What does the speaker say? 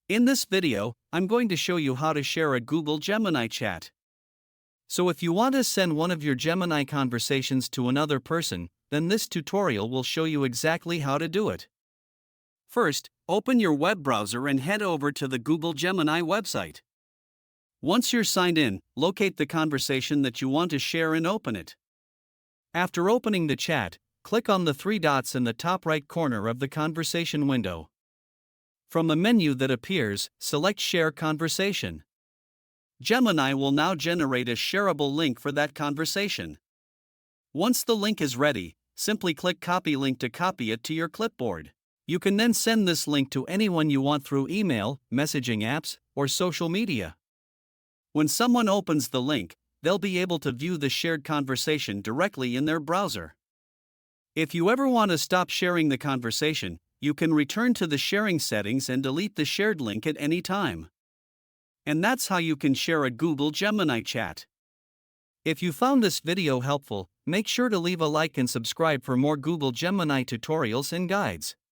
In this video, I'm going to show you how to share a Google Gemini chat. So if you want to send one of your Gemini conversations to another person, then this tutorial will show you exactly how to do it. First, open your web browser and head over to the Google Gemini website. Once you're signed in, locate the conversation that you want to share and open it. After opening the chat, click on the three dots in the top right corner of the conversation window. From the menu that appears, select Share Conversation. Gemini will now generate a shareable link for that conversation. Once the link is ready, simply click Copy Link to copy it to your clipboard. You can then send this link to anyone you want through email, messaging apps, or social media. When someone opens the link, they'll be able to view the shared conversation directly in their browser. If you ever want to stop sharing the conversation, you can return to the sharing settings and delete the shared link at any time. And that's how you can share a Google Gemini chat. If you found this video helpful, make sure to leave a like and subscribe for more Google Gemini tutorials and guides.